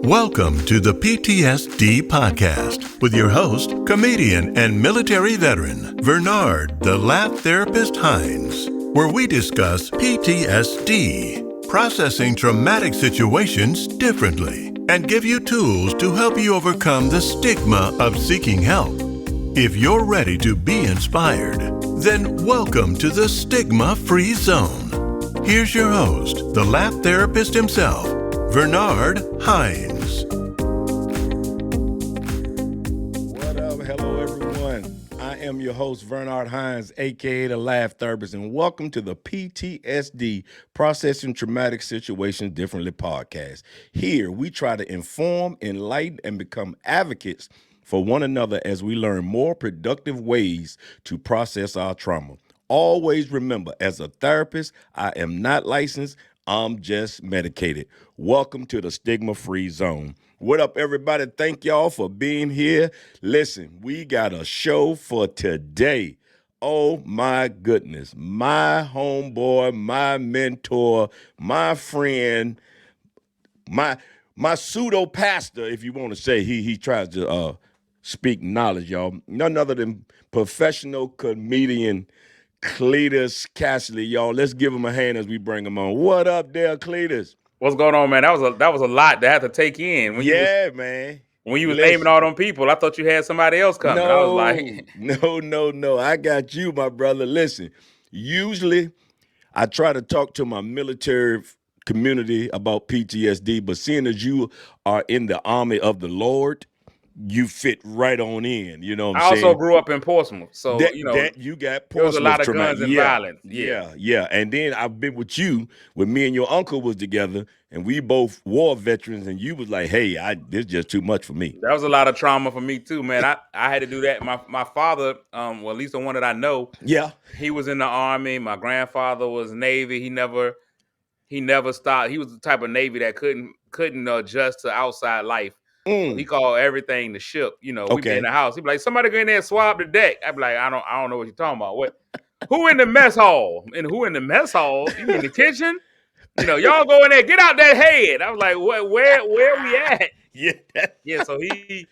Welcome to the PTSD podcast with your host, comedian and military veteran, Bernard the Laugh Therapist Hines, where we discuss PTSD, processing traumatic situations differently, and give you tools to help you overcome the stigma of seeking help. If you're ready to be inspired, then welcome to the Stigma-Free Zone. Here's your host, the Laugh Therapist himself, Bernard Hines. What up? Hello, everyone. I am your host, Bernard Hines, aka the Laugh Therapist, and welcome to the PTSD, Processing Traumatic Situations Differently podcast. Here, we try to inform, enlighten, and become advocates for one another as we learn more productive ways to process our trauma. Always remember, as a therapist, I am not licensed. I'm just medicated. Welcome to the Stigma-Free Zone. What up, everybody? Thank y'all for being here. Listen, we got a show for today. Oh, my goodness. My homeboy, my mentor, my friend, my pseudo-pastor, if you want to say. He tries to speak knowledge, y'all. None other than professional comedian Cletus Kassady, y'all. Let's give him a hand as we bring him on. What up there, Cletus? What's going on, man? That was a lot to have to take in. When you was naming all them people, I thought you had somebody else coming. I was like, no. I got you, my brother. Listen, usually I try to talk to my military community about PTSD, but seeing as you are in the army of the Lord, you fit right on in. You know what I'm saying? I also grew up in Portsmouth, so you got Portsmouth. There was a lot of guns and violence. Yeah. And then I've been with you when me and your uncle was together, and we both war veterans, and you was like, hey, this is just too much for me. That was a lot of trauma for me too, man. I had to do that. My father, well, at least the one that I know, he was in the Army. My grandfather was Navy. He never stopped. He was the type of Navy that couldn't adjust to outside life. He called everything the ship. You know, we'd be in the house. He'd be like, somebody go in there and swab the deck. I'd be like, I don't know what you're talking about. What? Who in the mess hall? And who in the mess hall? You mean the kitchen? You know, y'all go in there, get out that head. I was like, what? Where we at? Yeah. So he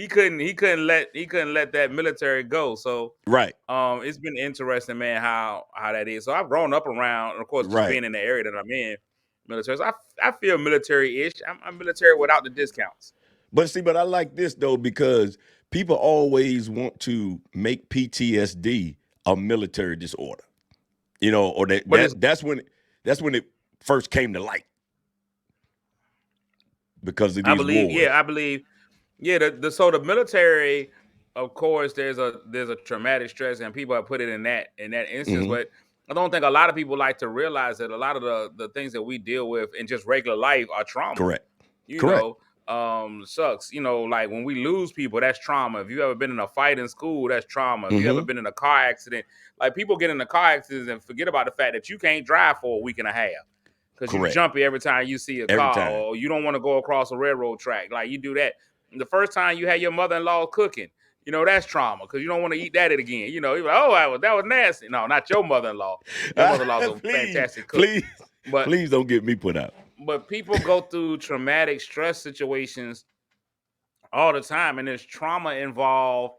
couldn't let that military go. So right. It's been interesting, man, how that is. So I've grown up around, and of course, just being in the area that I'm in, military. So I feel military-ish. I'm military without the discounts. But I like this though, because people always want to make PTSD a military disorder, you know, or that's when it first came to light because of these wars. I believe. So the military, of course, there's a traumatic stress, and people have put it in that instance. Mm-hmm. But I don't think a lot of people like to realize that a lot of the things that we deal with in just regular life are trauma. Correct. You know, sucks. You know, like when we lose people, that's trauma. If you ever been in a fight in school, that's trauma. If you ever been in a car accident, like people get in a car accident and forget about the fact that you can't drive for a week and a half because you're jumpy every time you see a car, or you don't want to go across a railroad track. Like you do that. The first time you had your mother-in-law cooking, you know, that's trauma because you don't want to eat that again. You know, you're like, oh, that was nasty. No, not your mother-in-law. Your mother-in-law's a fantastic cook. Please don't get me put out. But people go through traumatic stress situations all the time, and there's trauma involved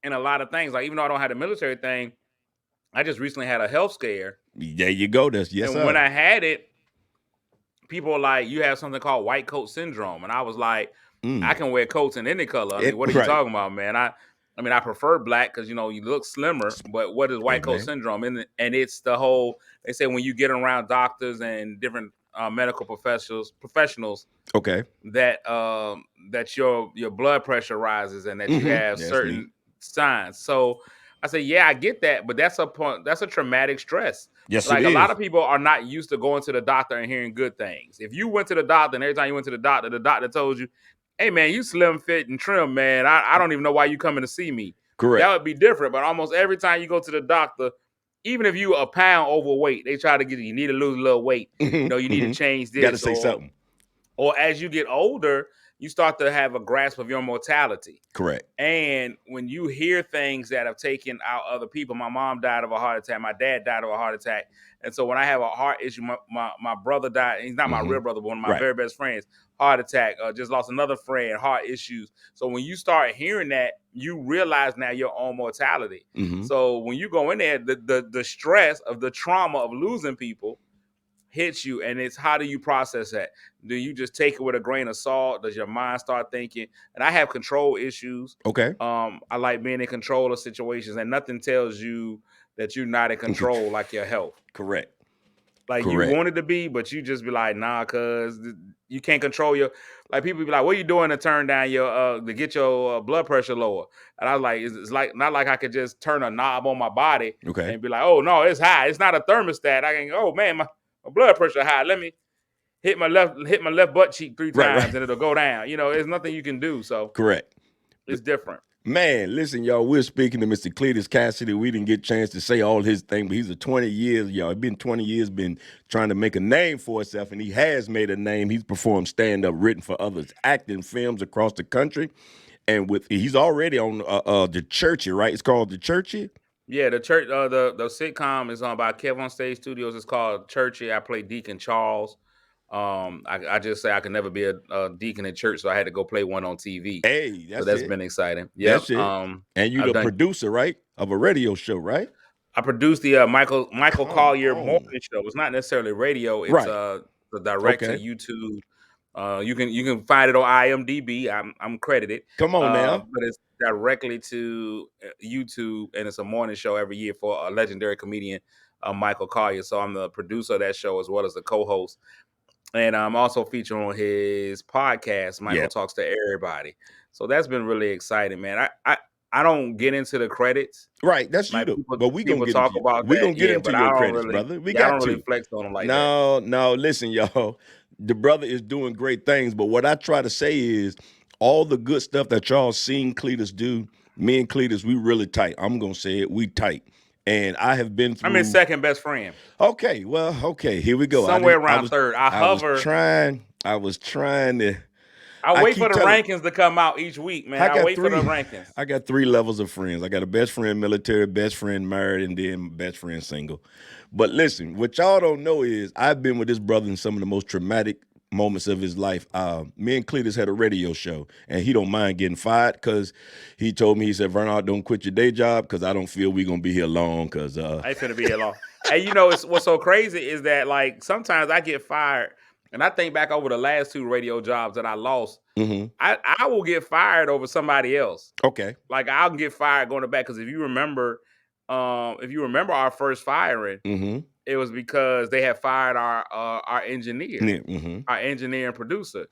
in a lot of things. Like, even though I don't have the military thing, I just recently had a health scare. There you go. And when I had it, people were like, you have something called white coat syndrome. And I was like, I can wear coats in any color. I mean, what are you talking about, man? I prefer black because, you know, you look slimmer, but what is white coat syndrome? And it's the whole, they say when you get around doctors and different medical professionals, that your blood pressure rises and that you have certain signs. So I say, yeah, I get that, but that's a traumatic stress. Yes, like a lot of people are not used to going to the doctor and hearing good things. If you went to the doctor and every time you went to the doctor told you, hey man, you slim, fit, and trim, man. I don't even know why you coming to see me. Correct. That would be different. But almost every time you go to the doctor, even if you a pound overweight, they try to get you need to lose a little weight. You know, you need to change this. Got to say something. Or as you get older, you start to have a grasp of your mortality. Correct. And when you hear things that have taken out other people, my mom died of a heart attack, my dad died of a heart attack. And so when I have a heart issue, my brother died. He's not my real brother, but one of my very best friends, heart attack, just lost another friend, heart issues. So when you start hearing that, you realize now your own mortality. So when you go in there, the stress of the trauma of losing people hits you, and it's how do you process that? Do you just take it with a grain of salt? Does your mind start thinking? And I have control issues. Okay. I like being in control of situations, and nothing tells you that you're not in control like your health. Correct. Like you wanted to be, but you just be like, nah, cause you can't control your. Like people be like, what are you doing to turn down your to get your blood pressure lower? And I was like, it's like not like I could just turn a knob on my body and be like, oh no, it's high. It's not a thermostat. I can go, oh man, my blood pressure high. Let me hit my left butt cheek 3 times and it'll go down. There's nothing you can do. So correct. It's different. Man, listen, y'all, we're speaking to Mr. Cletus Kassady. We didn't get a chance to say all his thing, but he's a 20 years, y'all. He's been 20 years, been trying to make a name for himself, and he has made a name. He's performed stand-up, written for others, acting films across the country. And he's already on The Churchy, right? It's called The Churchy? Yeah, the church, the sitcom is on by Kev on Stage Studios. It's called Churchy. I play Deacon Charles. I just say I could never be a deacon in church, so I had to go play one on TV. Hey, that's been exciting. Yeah, and you're the producer, right, of a radio show, right? I produced the Michael Collier morning show. It's not necessarily radio. It's the direct to YouTube. You can find it on IMDb. I'm credited. Come on now, but it's directly to YouTube, and it's a morning show every year for a legendary comedian, Michael Collier. So I'm the producer of that show as well as the co-host. And I'm also featured on his podcast, Michael Talks to Everybody. So that's been really exciting, man. I don't get into the credits. Right, that's like you. But we gonna talk about. We gonna get into your credits, brother. I don't really flex on them like that. No. Listen, y'all. The brother is doing great things, but what I try to say is all the good stuff that y'all seen Cletus do. Me and Cletus, we really tight. I'm gonna say it. We tight. And I have been through. I'm his second best friend. Okay, well, okay, here we go. Somewhere around third. I hover. I was trying to. I wait for the rankings to come out each week, man. I wait for the rankings. I got 3 levels of friends. I got a best friend military, best friend married, and then best friend single. But listen, what y'all don't know is I've been with this brother in some of the most traumatic moments of his life. Me and Cletus had a radio show, and he don't mind getting fired because he told me, he said, Vernard, don't quit your day job because I don't feel we're going to be here long. Because I ain't finna be here long. Hey, what's so crazy is that, like, sometimes I get fired, and I think back over the last 2 radio jobs that I lost. I will get fired over somebody else. Okay. Like, I'll get fired going back because if you remember our first firing, it was because they had fired our engineer, our engineer and producer.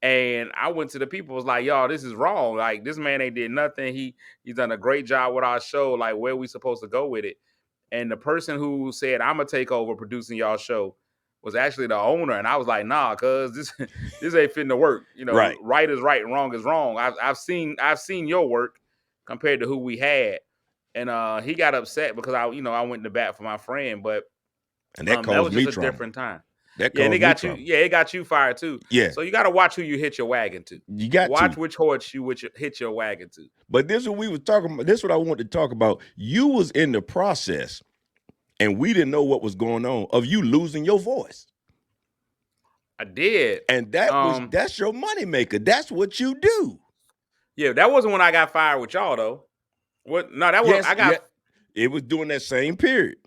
And I went to the people, was like, y'all, this is wrong. Like, this man ain't did nothing. He's done a great job with our show. Like, where we supposed to go with it? And the person who said, I'm going to take over producing y'all show was actually the owner. And I was like, nah, cuz this ain't fitting to work. Right is right and wrong is wrong. I've seen your work compared to who we had. And he got upset because I went in the bat for my friend, but and that was me just trauma. a different time. It got you fired too. Yeah. So you got to watch who you hit your wagon to. You got to watch which horse you hit your wagon to. But this is what we was talking about. This is what I wanted to talk about. You was in the process, and we didn't know what was going on of you losing your voice. I did, and that's your moneymaker. That's what you do. Yeah, that wasn't when I got fired with y'all though. What? No, that was It was during that same period.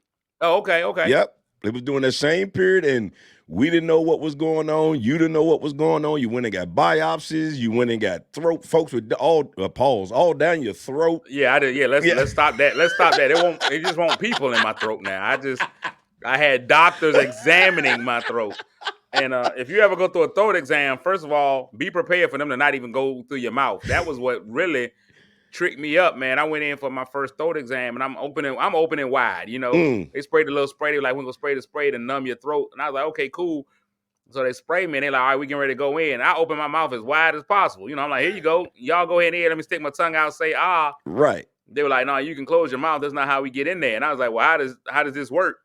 Oh, okay. Yep. It was during that same period, and we didn't know what was going on. You didn't know what was going on. You went and got biopsies. You went and got folks with all paws all down your throat. Yeah, I did. Yeah, let's stop that. Let's stop that. It just won't people in my throat now. I had doctors examining my throat. And if you ever go through a throat exam, first of all, be prepared for them to not even go through your mouth. That was what really tricked me up, man. I went in for my first throat exam, and I'm opening wide. They sprayed a little spray. They were like, we're gonna spray the spray to numb your throat. And I was like, okay, cool. So they sprayed me, and they're like, all right, we getting ready to go in. I open my mouth as wide as possible. I'm like, here you go. Y'all go ahead and let me stick my tongue out and say, ah. Right. They were like, no, you can close your mouth. That's not how we get in there. And I was like, well, how does this work?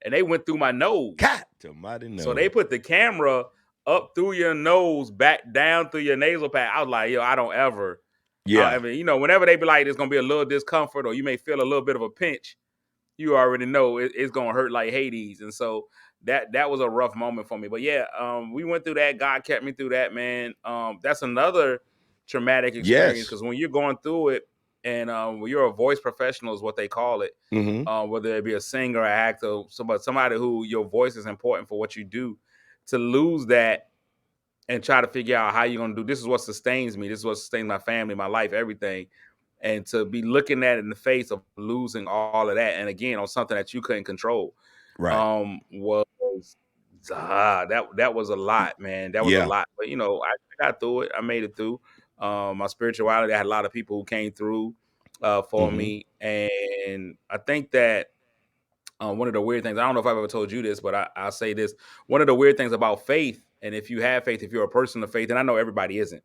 And they went through my nose. God, to mighty nose. So they put the camera up through your nose, back down through your nasal patch. I was like, yo, I don't ever. Yeah. I mean, whenever they be like, there's gonna be a little discomfort, or you may feel a little bit of a pinch, you already know it's gonna hurt like Hades. And so that was a rough moment for me. But yeah, we went through that. God kept me through that, man. That's another traumatic experience, because when you're going through it, and when you're a voice professional is what they call it, whether it be a singer or actor, somebody who your voice is important for what you do, to lose that and try to figure out how you're going to do. This is what sustains me. This is what sustains my family, my life, everything. And to be looking at it in the face of losing all of that, and again, on something that you couldn't control, was that was a lot, man. That was a lot. But I got through it. I made it through. My spirituality, I had a lot of people who came through for me. And I think that one of the weird things, I don't know if I've ever told you this, but I'll say this. One of the weird things about faith, and if you have faith, if you're a person of faith, and I know everybody isn't.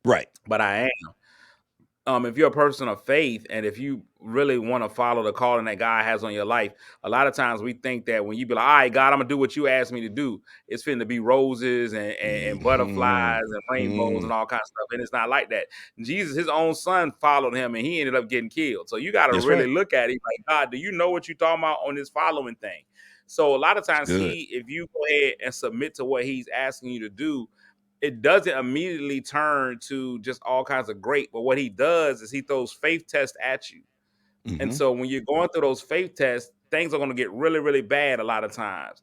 Right. But I am. If you're a person of faith, and if you really want to follow the calling that God has on your life, a lot of times we think that when you be like, all right, God, I'm going to do what you asked me to do, it's finna to be roses and butterflies and rainbows and all kinds of stuff. And it's not like that. Jesus, his own son, followed him, and he ended up getting killed. So you got to really look at it like, God, do you know what you're talking about on this following thing? So a lot of times if you go ahead and submit to what he's asking you to do, it doesn't immediately turn to just all kinds of great. But what he does is he throws faith tests at you. And so when you're going through those faith tests, things are going to get really, really bad a lot of times.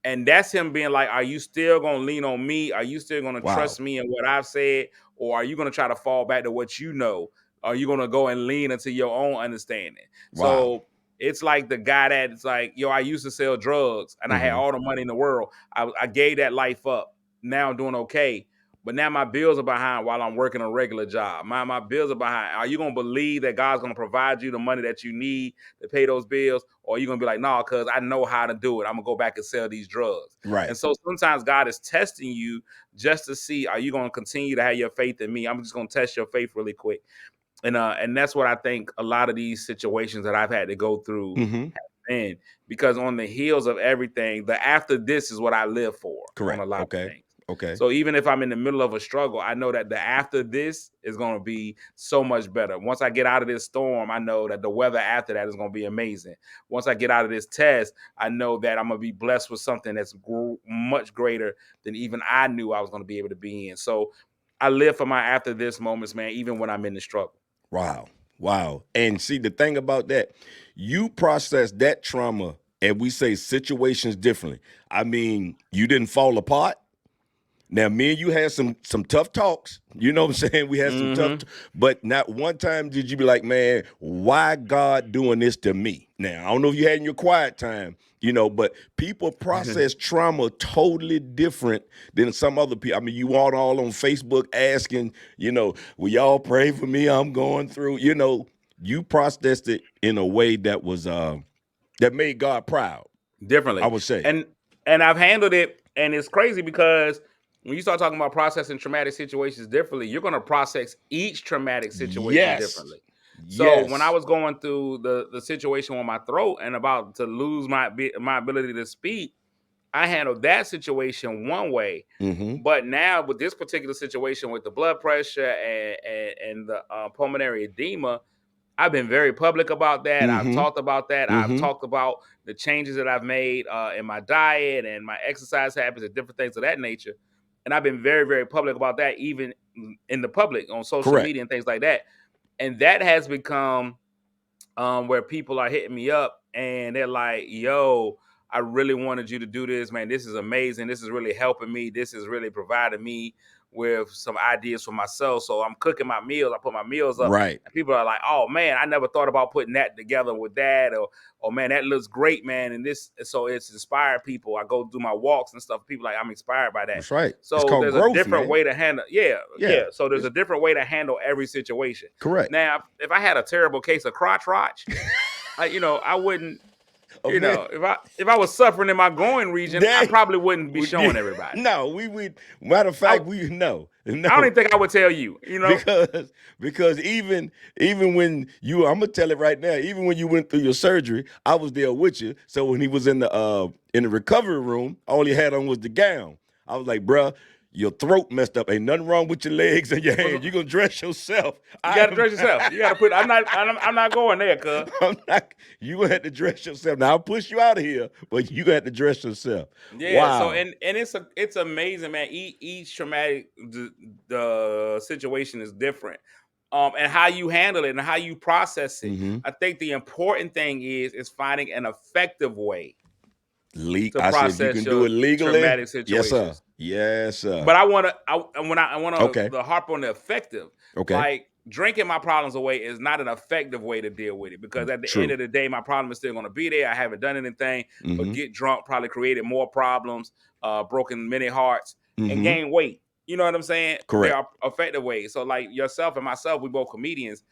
And that's him being like, are you still going to lean on me? Are you still going to trust me in what I've said? Or are you going to try to fall back to what you know? Are you going to go and lean into your own understanding? So it's like the guy that's like, yo, I used to sell drugs and I had all the money in the world. I gave that life up. Now I'm doing okay. But now my bills are behind while I'm working a regular job. My bills are behind. Are you going to believe that God's going to provide you the money that you need to pay those bills? Or are you going to be like, no, because I know how to do it. I'm going to go back and sell these drugs. Right. And so sometimes God is testing you just to see, are you going to continue to have your faith in me? I'm just going to test your faith really quick. And that's what I think a lot of these situations that I've had to go through have been, because on the heels of everything, the after this is what I live for. Correct. On a lot of things. Okay. So even if I'm in the middle of a struggle, I know that the after this is going to be so much better. Once I get out of this storm, I know that the weather after that is going to be amazing. Once I get out of this test, I know that I'm going to be blessed with something that's much greater than even I knew I was going to be able to be in. So I live for my after this moments, man, even when I'm in the struggle. Wow. And see, the thing about that, you process that trauma, and we say situations differently. I mean, you didn't fall apart. Now, me and you had some tough talks. You know what I'm saying? We had some tough, but not one time did you be like, man, why God doing this to me? Now, I don't know if you had in your quiet time, but people process trauma totally different than some other people. I mean, you all on Facebook asking, will y'all pray for me? I'm going through, you processed it in a way that was, that made God proud. Differently, I would say. And I've handled it, and it's crazy because when you start talking about processing traumatic situations differently, you're going to process each traumatic situation differently. So when I was going through the situation with my throat and about to lose my ability to speak, I handled that situation one way. But now with this particular situation with the blood pressure and the pulmonary edema, I've been very public about that. I've talked about that. I've talked about the changes that I've made in my diet and my exercise habits and different things of that nature. And I've been very, very public about that, even in the public on social media and things like that. And that has become where people are hitting me up and they're like, yo, I really wanted you to do this, man. This is amazing. This is really helping me. This is really providing me with some ideas for myself. So I'm cooking my meals. I put my meals up. Right. And people are like, oh man, I never thought about putting that together with that. Or man, that looks great, man. And so it's inspired people. I go do my walks and stuff. People are like, I'm inspired by that. That's right. So there's growth, a different man. way to handle. Yeah. So there's a different way to handle every situation. Correct. Now, if I had a terrible case of crotch, I wouldn't. If I was suffering in my groin region, I probably wouldn't be showing everybody. No, we would. Matter of fact, no. I don't even think I would tell you. Because even when you, I'm gonna tell it right now. Even when you went through your surgery, I was there with you. So when he was in the recovery room, all he had on was the gown. I was like, bruh, your throat messed up. Ain't nothing wrong with your legs and your hands. You gonna dress yourself. You gotta dress yourself. You gotta put. I'm not going there, cuz. You gonna have to dress yourself. Now I'll push you out of here, but you gonna have to dress yourself. Yeah. Wow. So and it's amazing, man. Each traumatic the situation is different. And how you handle it and how you process it. Mm-hmm. I think the important thing is finding an effective way to I process said you can your do it legally. traumatic situations. Yes, sir. Yes, sir. But I want to harp on the effective. Okay. Like drinking my problems away is not an effective way to deal with it, because at the end of the day, my problem is still going to be there. I haven't done anything, but get drunk probably created more problems, broken many hearts, and gain weight. You know what I'm saying? Correct. There are effective ways. So like yourself and myself, we both comedians.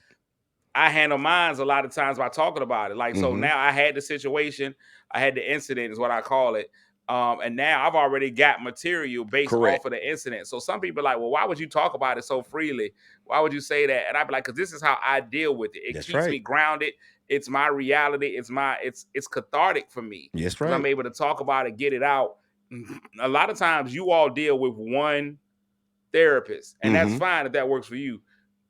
I handle mines a lot of times by talking about it. Like, so now I had the situation, I had the incident is what I call it. And now I've already got material based off of the incident. So some people are like, well, why would you talk about it so freely? Why would you say that? And I'd be like, because this is how I deal with it. It keeps me grounded. It's my reality. It's cathartic for me. Yes, right. I'm able to talk about it, get it out. A lot of times you all deal with one therapist, and that's fine if that works for you.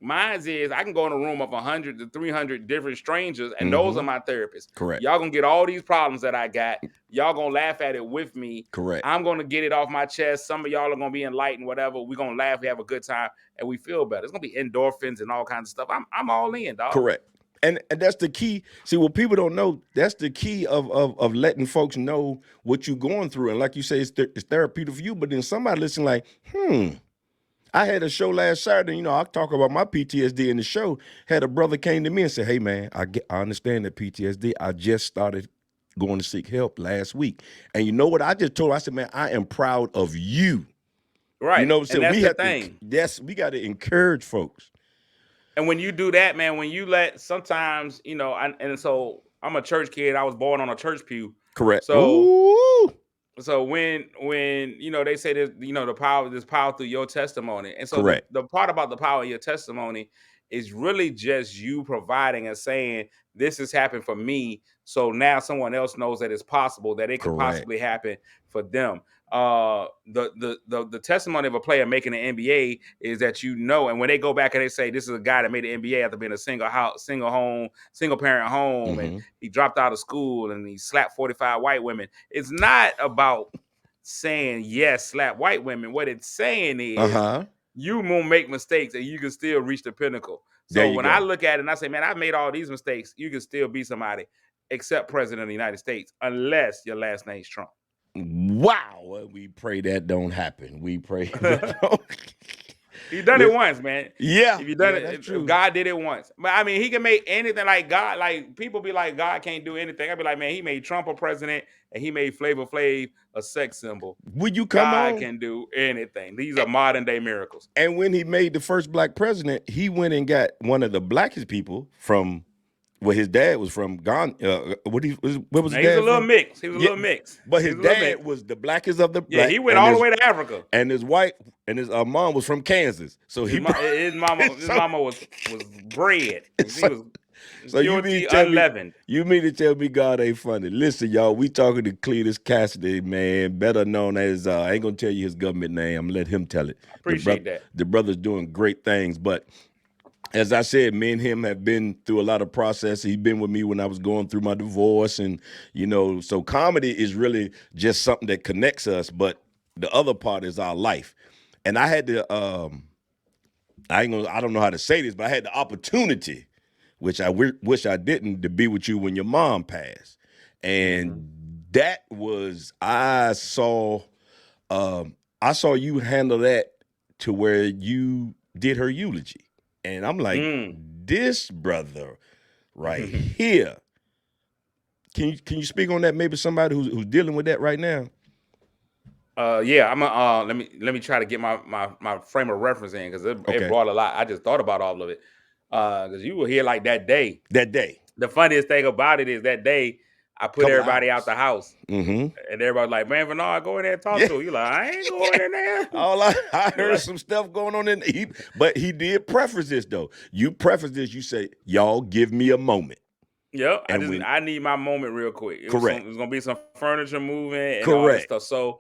Mine is I can go in a room of 100 to 300 different strangers, and those are my therapists. Correct. Y'all gonna get all these problems that I got. Y'all gonna laugh at it with me. Correct. I'm gonna get it off my chest. Some of y'all are gonna be enlightened, whatever. We're gonna laugh, we have a good time, and we feel better. It's gonna be endorphins and all kinds of stuff. I'm all in, dog. Correct. And that's the key. See, what people don't know, that's the key of letting folks know what you're going through. And like you say, it's therapeutic for you, but then somebody listen like, I had a show last Saturday, you know, I talk about my PTSD in the show. Had a brother came to me and said, hey, man, I understand that PTSD. I just started going to seek help last week. And you know what I just told him? I said, man, I am proud of you. Right. You know what I'm saying? And that's the thing. We got to encourage folks. And when you do that, man, when you let sometimes, you know, and so I'm a church kid. I was born on a church pew. Correct. So ooh. So when you know they say there's there's power through your testimony, and so the part about the power of your testimony is really just you providing and saying this has happened for me, so now someone else knows that it's possible that it could possibly happen for them. The testimony of a player making an NBA is that and when they go back and they say this is a guy that made the NBA after being a single parent home, and he dropped out of school and he slapped 45 white women. It's not about saying yes, slap white women. What it's saying is you won't make mistakes and you can still reach the pinnacle. So when I look at it and I say, man, I've made all these mistakes, you can still be somebody except President of the United States, unless your last name's Trump. Wow. Well, we pray that don't happen. We pray that don't. He done it once, man. Yeah. If you done it, if God did it once. But I mean, he can make anything like God. Like people be like, God can't do anything. I'd be like, man, he made Trump a president and he made Flavor Flav a sex symbol. Would you come on? God can do anything. These are modern day miracles. And when he made the first black president, he went and got one of the blackest people from where his dad was from. Ghana. What was his dad? He was a little mix. He was a little mix. But his dad was the blackest of the black. Yeah, he went all the way to Africa. And his wife and his mom was from Kansas. So his mama was bred. So you mean to tell me God ain't funny? Listen, y'all, we talking to Cletus Kassady, man, better known as I ain't gonna tell you his government name. I'm gonna let him tell it. I appreciate that. The brother's doing great things, but as I said, me and him have been through a lot of process. He's been with me when I was going through my divorce, and you know, so comedy is really just something that connects us. But the other part is our life, and I had to. I don't know how to say this, but I had the opportunity, which I wish I didn't, to be with you when your mom passed, and that was I saw you handle that to where you did her eulogy. And I'm like, this brother right here. Can you speak on that? Maybe somebody who's dealing with that right now. Yeah, I'm let me try to get my frame of reference in, because it brought a lot. I just thought about all of it. Because you were here like that day. That day. The funniest thing about it is that day I put everybody out the house, and everybody's like, "Man, Bernard, go in there and talk to him." You like, "I ain't going in there." I heard some stuff going on in there. But he did preface this though. You preface this. You say, "Y'all give me a moment." Yep. I need my moment real quick. Correct. It was gonna be some furniture moving and all that stuff. So,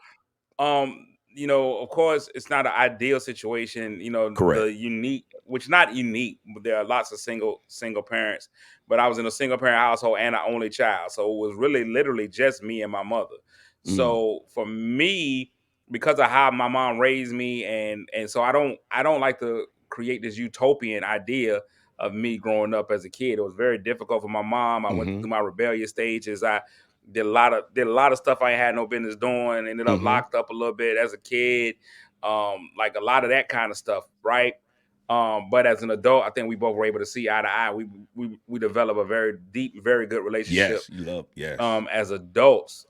of course, it's not an ideal situation. Correct. The unique, which not unique, but there are lots of single parents. But I was in a single parent household and an only child, so it was really literally just me and my mother. So for me, because of how my mom raised me, and so I don't like to create this utopian idea of me growing up as a kid. It was very difficult for my mom. I went through my rebellious stages. I did a lot of stuff I had no business doing. Ended up locked up a little bit as a kid, like a lot of that kind of stuff, right? But as an adult, I think we both were able to see eye to eye. We develop a very deep, very good relationship. As adults.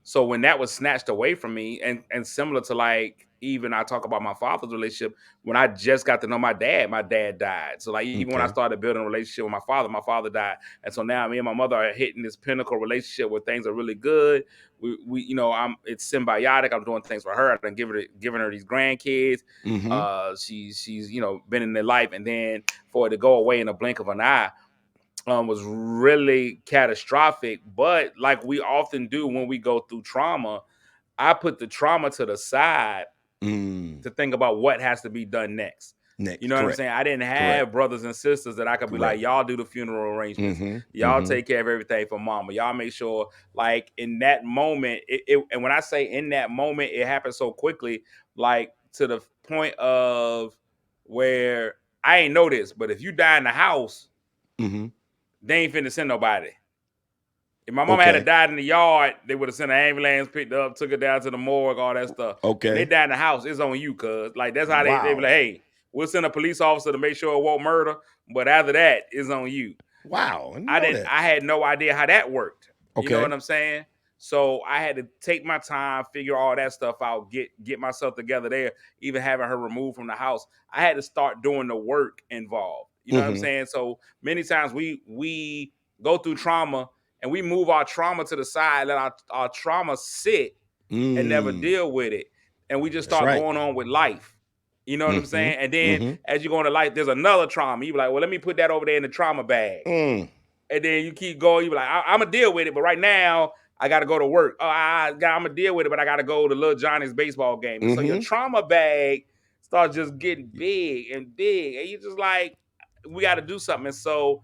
So when that was snatched away from me, and similar to like even I talk about my father's relationship, when I just got to know my dad died. So like even when I started building a relationship with my father died. And so now me and my mother are hitting this pinnacle relationship where things are really good. We it's symbiotic. I'm doing things for her. I've been giving her these grandkids. She's been in their life, and then for it to go away in a blink of an eye was really catastrophic. But like we often do when we go through trauma, I put the trauma to the side to think about what has to be done next. You know what I'm saying? I didn't have brothers and sisters that I could be like, y'all do the funeral arrangements. Y'all take care of everything for mama. Y'all make sure, like in that moment, and when I say in that moment, it happened so quickly, like to the point of where I ain't know this, but if you die in the house, they ain't finna send nobody. If my mama had died in the yard, they would have sent an ambulance, picked her up, took her down to the morgue, all that stuff. When they died in the house, it's on you, cuz. Like, that's how they be like, hey, we'll send a police officer to make sure it won't murder, but after that, it's on you. Wow. I had no idea how that worked. You know what I'm saying? So I had to take my time, figure all that stuff out, get myself together there, even having her removed from the house. I had to start doing the work involved. You know what I'm saying? So many times we go through trauma and we move our trauma to the side, let our trauma sit and never deal with it. And we just start going on with life. You know what I'm saying? And then as you go into life, there's another trauma. You be like, well, let me put that over there in the trauma bag. And then you keep going. You be like, I'm going to deal with it. But right now, I got to go to work. I'm going to deal with it, but I got to go to Little Johnny's baseball game. And so your trauma bag starts just getting big and big. And you just like, we got to do something. And so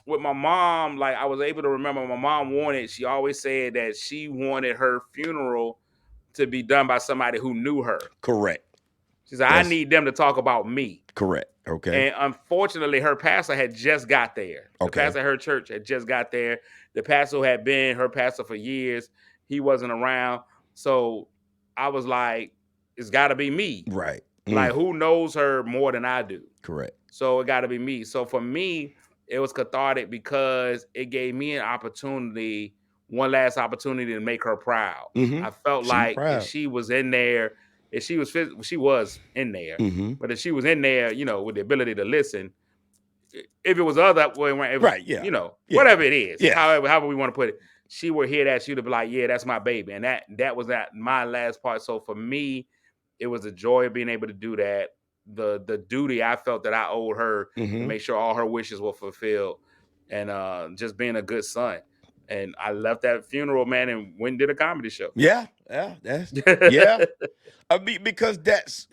with my mom, like I was able to remember my mom she always said that she wanted her funeral to be done by somebody who knew her. Correct. She said, I need them to talk about me. Correct. Okay. And unfortunately, her pastor had just got there. The pastor at her church had just got there. The pastor who had been her pastor for years, he wasn't around. So I was like, it's got to be me. Right. Like, who knows her more than I do? Correct. So it got to be me. So for me, it was cathartic because it gave me an opportunity, one last opportunity to make her proud. I felt like if she was in there, she was in there, but if she was in there, with the ability to listen, if it was other way, whatever it is, however we want to put it, she would hear that, she would be like, yeah, that's my baby. And that was my last part. So for me, it was a joy of being able to do that. The duty I felt that I owed her to make sure all her wishes were fulfilled, and just being a good son. And I left that funeral, man, and went and did a comedy show. Yeah. I mean, because that's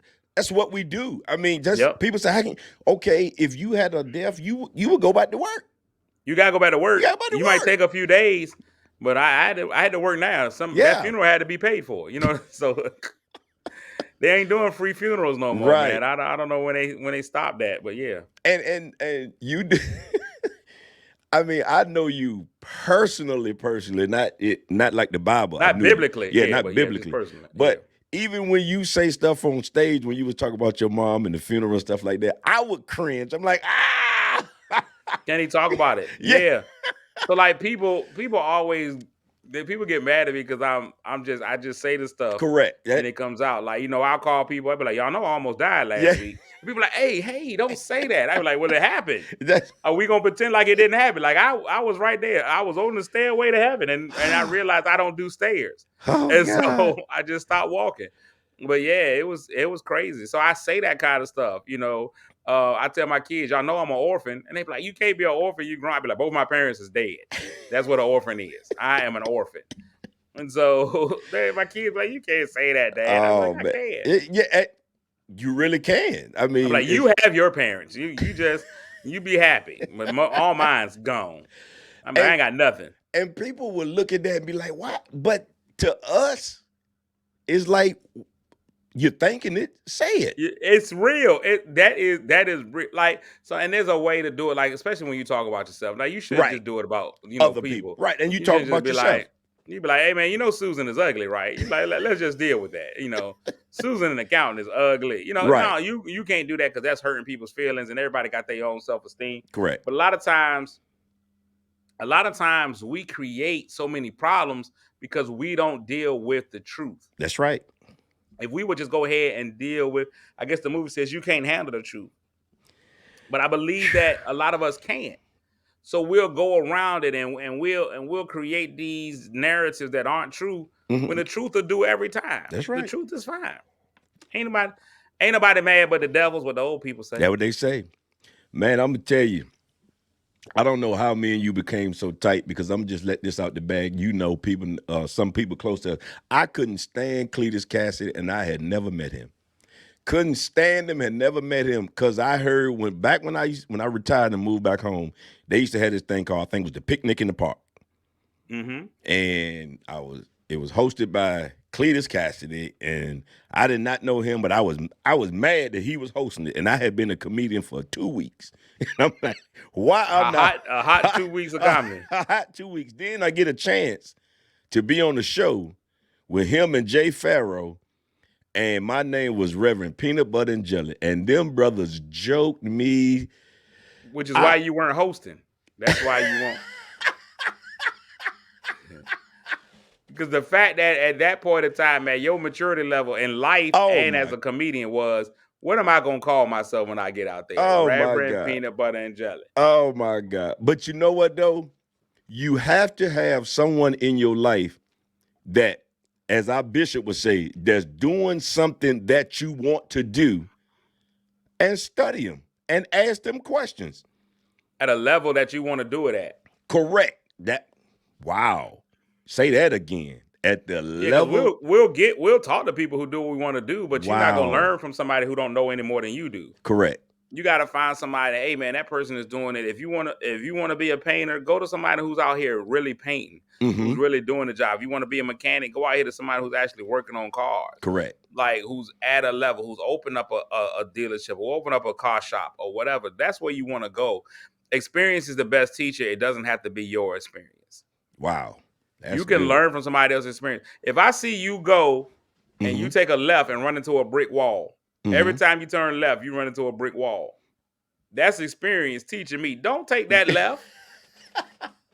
what we do. I mean, just people say, if you had a death, you would go back to work. You gotta go back to work. You might take a few days, but I had to work now. That funeral had to be paid for, so they ain't doing free funerals no more, man. I don't know when they stopped that, but yeah. And you do. I mean, I know you personally, not like the Bible. Not biblically. Not biblically. Personally. But even when you say stuff on stage, when you was talking about your mom and the funeral and stuff like that, I would cringe. I'm like, Can he talk about it? Yeah. So like people always, people get mad at me because I just say this stuff. Correct. And it comes out. Like, I'll call people, I'll be like, y'all know I almost died last week. People are like, hey, don't say that. I be like, well, it happened. Are we gonna pretend like it didn't happen? Like I was right there. I was on the stairway to heaven, and I realized I don't do stairs. So I just stopped walking. But yeah, it was crazy. So I say that kind of stuff, I tell my kids, y'all know I'm an orphan. And they be like, you can't be an orphan, you grown. I be like, both my parents is dead. That's what an orphan is. I am an orphan. And so my kids like, you can't say that, Dad. I'm like, I can. You really can. I mean, I'm like, you have your parents. You be happy. But all mine's gone. I mean, I ain't got nothing. And people will look at that and be like, what? But to us, it's like, you're thinking it, say it. It's real. That is real. Like, so, and there's a way to do it, like, especially when you talk about yourself. Like, you shouldn't just do it about, other people. Right. And you talk about yourself. You be like, hey man, Susan is ugly, right? You be like, let's just deal with that. Susan, an accountant, is ugly. Right. No, you can't do that because that's hurting people's feelings, and everybody got their own self-esteem. Correct. But a lot of times we create so many problems because we don't deal with the truth. That's right. If we would just go ahead and deal with, I guess the movie says you can't handle the truth. But I believe that a lot of us can't. So we'll go around it and we'll create these narratives that aren't true when the truth will do every time. That's right. The truth is fine. Ain't nobody mad but the devil's, what the old people say. That's what they say. Man, I'm gonna tell you, I don't know how me and you became so tight, because I'm just let this out the bag. People, some people close to us. I couldn't stand Cletus Kassady, and I had never met him. Couldn't stand him, had never met him, because I heard when I retired and moved back home, they used to have this thing called, I think it was the Picnic in the Park. And it was hosted by Cletus Kassady, and I did not know him, but I was mad that he was hosting it, and I had been a comedian for 2 weeks. And I'm like, why a hot 2 weeks of comedy. A hot 2 weeks. Then I get a chance to be on the show with him and Jay Farrow. And my name was Reverend Peanut Butter and Jelly. And them brothers joked me. Which is why you weren't hosting. That's why you won't. Because the fact that at that point in time, man, your maturity level in life as a comedian was, what am I going to call myself when I get out there? Reverend Peanut Butter and Jelly. Oh, my God. But you know what, though? You have to have someone in your life that, as our bishop would say, that's doing something that you want to do, and study them and ask them questions. At a level that you want to do it at. Correct. Wow. Say that again. At the level. We'll talk to people who do what we want to do, but you're not going to learn from somebody who don't know any more than you do. Correct. You got to find somebody, hey man, that person is doing it. If you want to be a painter, go to somebody who's out here really painting, who's really doing the job. If you want to be a mechanic, go out here to somebody who's actually working on cars. Correct. Like who's at a level, who's opened up a dealership or open up a car shop or whatever. That's where you want to go. Experience is the best teacher. It doesn't have to be your experience. Wow. You can learn from somebody else's experience. If I see you go and you take a left and run into a brick wall, every time you turn left, you run into a brick wall. That's experience teaching me. Don't take that left.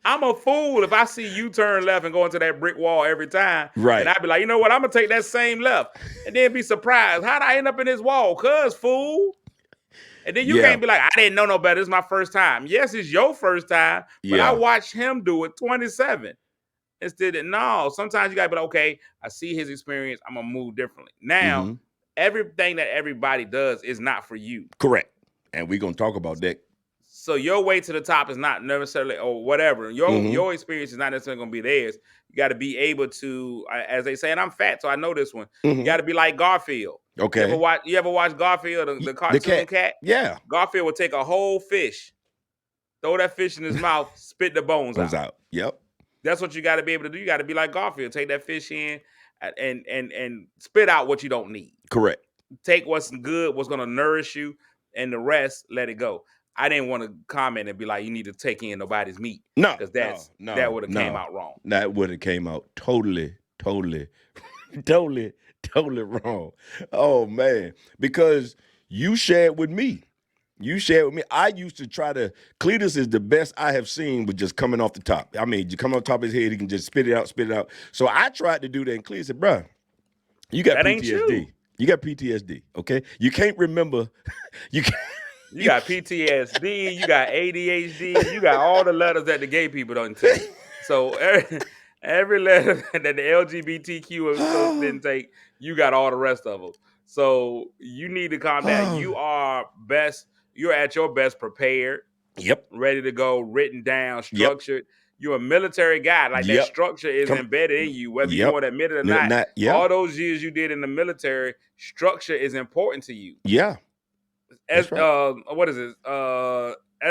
I'm a fool if I see you turn left and go into that brick wall every time. Right. And I'd be like, you know what? I'm going to take that same left. And then be surprised. How'd I end up in this wall? Cuz, fool. And then you can't be like, I didn't know no better. This is my first time. Yes, it's your first time. But I watched him do it 27. Instead of, no, sometimes you got to be like, okay, I see his experience. I'm going to move differently. Now, everything that everybody does is not for you. Correct. And we're going to talk about that. So your way to the top is not necessarily, or whatever. Your experience is not necessarily going to be theirs. You got to be able to, as they say, and I'm fat, so I know this one. You got to be like Garfield. Okay. You ever watch Garfield, the cartoon cat? Yeah. Garfield would take a whole fish, throw that fish in his mouth, spit the bones out. Yep. That's what you got to be able to do. You got to be like Garfield. Take that fish in and spit out what you don't need. Correct. Take what's good, what's going to nourish you, and the rest, let it go. I didn't want to comment and be like, you need to take in nobody's meat. No. Because that would have came out wrong. That would have came out totally wrong. Oh, man. Because you shared with me. I used to try to, Cletus is the best I have seen with just coming off the top. I mean, you come on top of his head, he can just spit it out. So I tried to do that, and Cletus said, bro, you got PTSD. You got PTSD, okay? You can't remember. You got PTSD, you got ADHD, you got all the letters that the gay people don't take. So every letter that the LGBTQ didn't take, you got all the rest of them. So you need to calm down. You're at your best prepared. Yep. Ready to go, written down, structured. Yep. you're a military guy. Like that structure is embedded in you, whether you want to admit it or not. All those years you did in the military, structure is important to you. Yeah. What is it?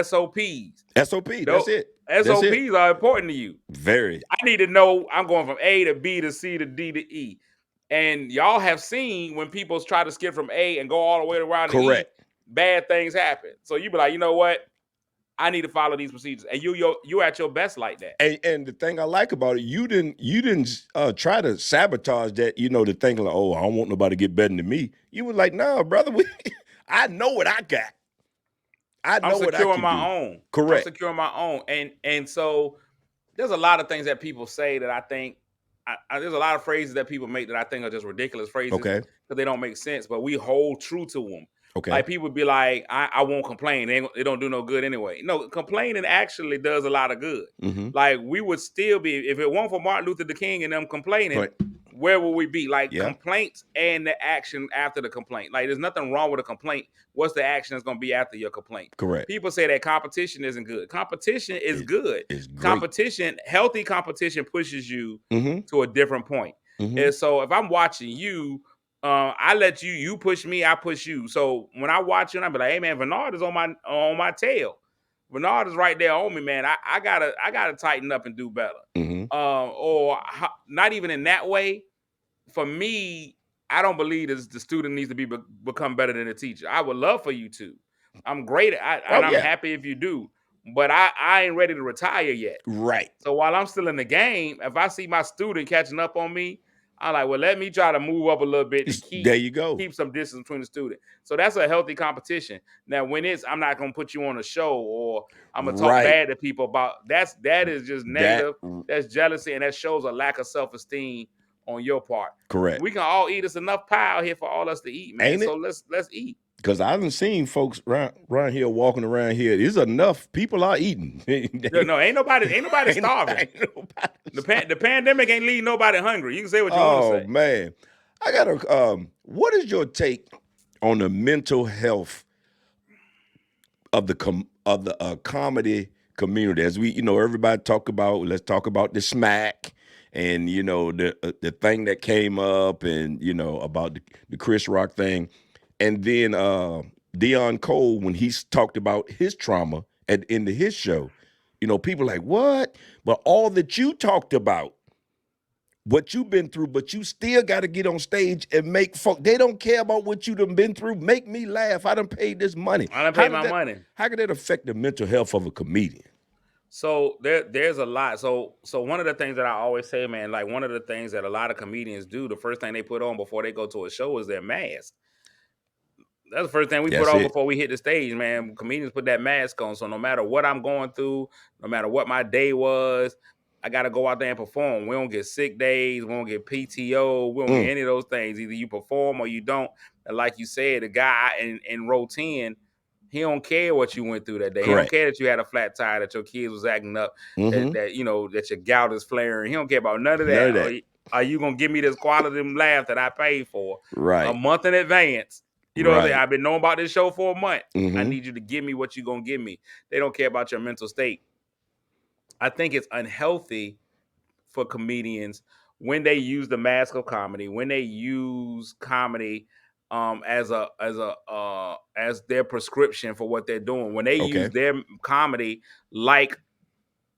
SOPs. SOP. That's it. SOPs are important to you. Very. I need to know I'm going from A to B to C to D to E. And y'all have seen when people try to skip from A and go all the way around to E, bad things happen. So you be like, you know what? I need to follow these procedures, and you're at your best like that. And the thing I like about it, you didn't try to sabotage that. The thinking like, oh, I don't want nobody to get better than me. You were like, nah, brother, I know what I got. I'm securing my own. Correct. I'm securing my own, and so there's a lot of things that people say that I think. There's a lot of phrases that people make that I think are just ridiculous phrases because they don't make sense, but we hold true to them. Okay. Like people be like, I won't complain. It don't do no good anyway. No, complaining actually does a lot of good. Mm-hmm. Like we would still be, if it weren't for Martin Luther King and them complaining, where would we be? Like complaints and the action after the complaint. Like there's nothing wrong with a complaint. What's the action that's going to be after your complaint? Correct. People say that competition isn't good. Competition is good. It's great. Competition, healthy competition pushes you to a different point. Mm-hmm. And so if I'm watching you, I let you push me, I push you. So when I watch you, I be like, hey man, Bernard is on my tail. Bernard is right there on me, man. I gotta tighten up and do better. Mm-hmm. Or not even in that way. For me, I don't believe the student needs to become better than the teacher. I would love for you to. I'm great, and I'm happy if you do. But I ain't ready to retire yet. Right. So while I'm still in the game, if I see my student catching up on me, I'm like, well, let me try to move up a little bit to keep some distance between the student. So that's a healthy competition. Now, when I'm not gonna put you on a show or I'm gonna talk bad to people about that is just negative. That's jealousy, and that shows a lack of self-esteem on your part. Correct. We can all eat. It's enough pie out here for all us to eat, man. Ain't so let's eat. Because I haven't seen folks around here walking around here. There's enough people are eating. No, ain't nobody starving. The pandemic ain't leaving nobody hungry. You can say what you want to say. Oh man, I gotta. What is your take on the mental health of the comedy community? As we, everybody talk about. Let's talk about the smack. And the thing that came up, and about the Chris Rock thing. And then Deion Cole, when he's talked about his trauma at the end of his show, people like, what? But all that you talked about, what you've been through, but you still got to get on stage and make folk. They don't care about what you done been through. Make me laugh. I done paid this money. I done paid my money. How could that affect the mental health of a comedian? So there's a lot. So one of the things that I always say, man, like one of the things that a lot of comedians do, the first thing they put on before they go to a show is their mask. That's the first thing we put on before we hit the stage, man. Comedians put that mask on. So no matter what I'm going through, no matter what my day was, I got to go out there and perform. We don't get sick days. We don't get PTO. We don't get any of those things. Either you perform or you don't. And like you said, the guy in row 10, he don't care what you went through that day. Correct. He don't care that you had a flat tire, that your kids was acting up, that your gout is flaring. He don't care about none of that. Are you going to give me this quality laugh that I paid for a month in advance? You know what I'm saying? I've been knowing about this show for a month. I need you to give me what you're going to give me. They don't care about your mental state. I think it's unhealthy for comedians when they use the mask of comedy, when they use comedy as their prescription for what they're doing, when they use their comedy like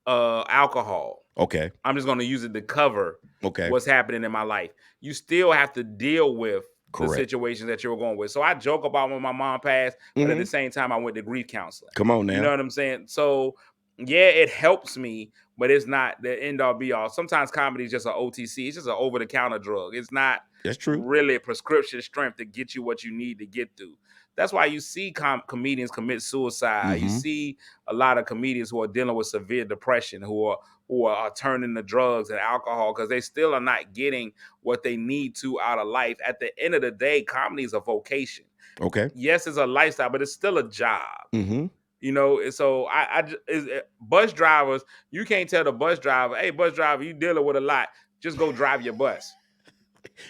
alcohol. Okay. I'm just going to use it to cover what's happening in my life. You still have to deal with the situations that you're going with. So I joke about when my mom passed, but at the same time, I went to grief counseling. Come on now. You know what I'm saying? So yeah, it helps me, but it's not the end all be all. Sometimes comedy is just an OTC. It's just an over-the-counter drug. It's not really a prescription strength to get you what you need to get through. That's why you see comedians commit suicide. You see a lot of comedians who are dealing with severe depression, who are turning to drugs and alcohol because they still are not getting what they need to out of life. At the end of the day, comedy is a vocation. Okay. Yes, it's a lifestyle, but it's still a job. So bus drivers, you can't tell the bus driver, hey, bus driver, you dealing with a lot. Just go drive your bus.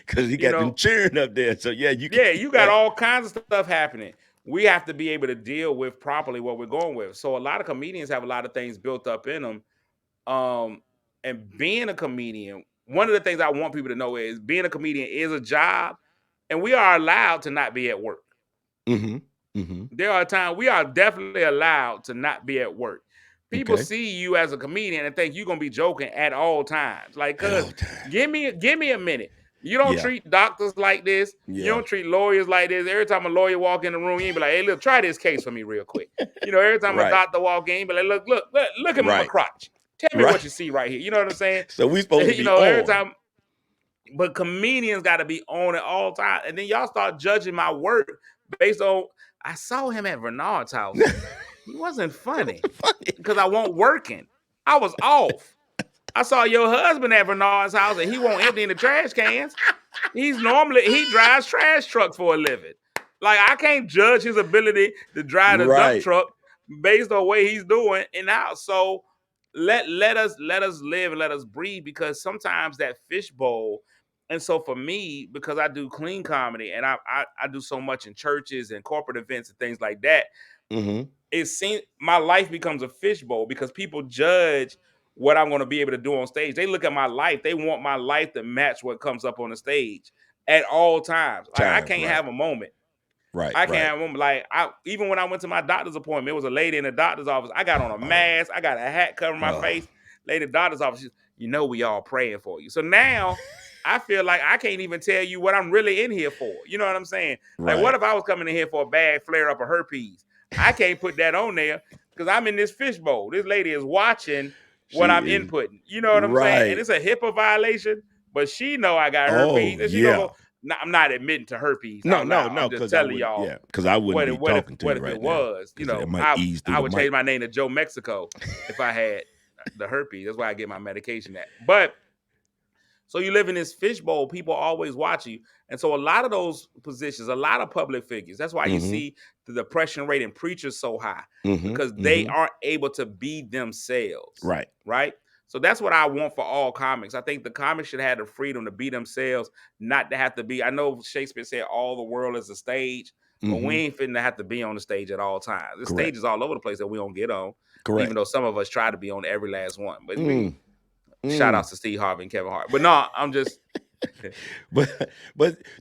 Because he got them cheering up there. So you got all kinds of stuff happening. We have to be able to deal with properly what we're going with. So a lot of comedians have a lot of things built up in them And being a comedian, one of the things I want people to know is being a comedian is a job, and we are allowed to not be at work. There are times we are definitely allowed to not be at work. People see you as a comedian and think you're gonna be joking at all times. Like, give me a minute. You don't treat doctors like this. You don't treat lawyers like this. Every time a lawyer walk in the room, you be like, "Hey, look, try this case for me real quick." Every time a doctor walk in, you be like, "Look at my crotch. Tell me what you see right here." You know what I'm saying? So we supposed to be on. Every time. But comedians got to be on it all time, and then y'all start judging my work based on. I saw him at Bernard's house. He wasn't funny because I wasn't working. I was off. I saw your husband at Bernard's house, and he won't empty in the trash cans. He drives trash trucks for a living. Like, I can't judge his ability to drive the dump truck based on what he's doing in the house. So let us live and let us breathe, because sometimes that fishbowl. And so for me, because I do clean comedy and I do so much in churches and corporate events and things like that, it seems my life becomes a fishbowl because people judge what I'm going to be able to do on stage. They look at my life. They want my life to match what comes up on the stage at all times. Like, I can't have a moment. I can't have a moment. Like, even when I went to my doctor's appointment, it was a lady in the doctor's office. I got on a mask. I got a hat covering my face. Lady in the doctor's office, we all praying for you. So now I feel like I can't even tell you what I'm really in here for. You know what I'm saying? Like, what if I was coming in here for a bad flare up of herpes? I can't put that on there because I'm in this fishbowl. This lady is watching what I'm inputting. You know what I'm saying? And it's a HIPAA violation, but she know I got herpes. And she gonna go, I'm not admitting to herpes. No. I'm just telling y'all. Yeah, because I wouldn't be talking to you right now. What if it was? I would change my name to Joe Mexico if I had the herpes. That's why I get my medication at. But so you live in this fishbowl, people always watch you. And so a lot of those positions, a lot of public figures, that's why you see the depression rate in preachers so high, because they aren't able to be themselves. Right. So that's what I want for all comics. I think the comics should have the freedom to be themselves, not to have to be. I know Shakespeare said all the world is a stage, but we ain't finna have to be on the stage at all times. The stage is all over the place that we don't get on. Even though some of us try to be on every last one. But shout outs to Steve Harvey and Kevin Hart. But no, I'm just but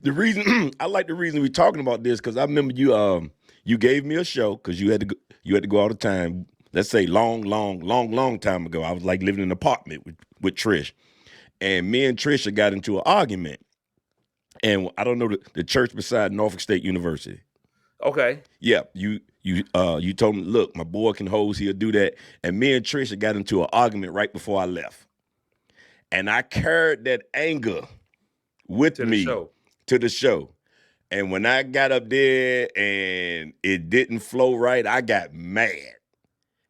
the reason I like the reason we're talking about this, because I remember you gave me a show because you had to go all the time. Let's say long time ago. I was like living in an apartment with Trish, and me and Trisha got into an argument. And I don't know the church beside Norfolk State University. Okay. Yeah, you told me, look, my boy can hose, he'll do that. And me and Trisha got into an argument right before I left. And I carried that anger with me to the show. And when I got up there and it didn't flow right, I got mad.